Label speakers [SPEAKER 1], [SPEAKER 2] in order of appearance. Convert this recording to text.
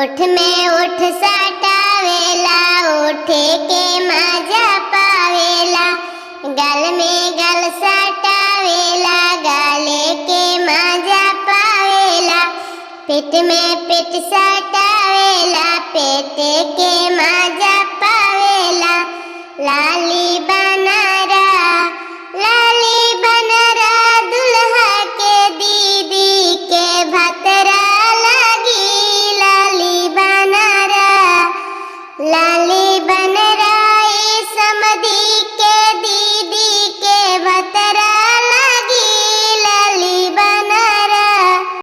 [SPEAKER 1] ओठ में ओठ सटावेला, ओठे के मजा पावेला। गाल में गाल सटावेला, गाले के मजा पावेला। पेट में पेट सटावेला, पेट के मजा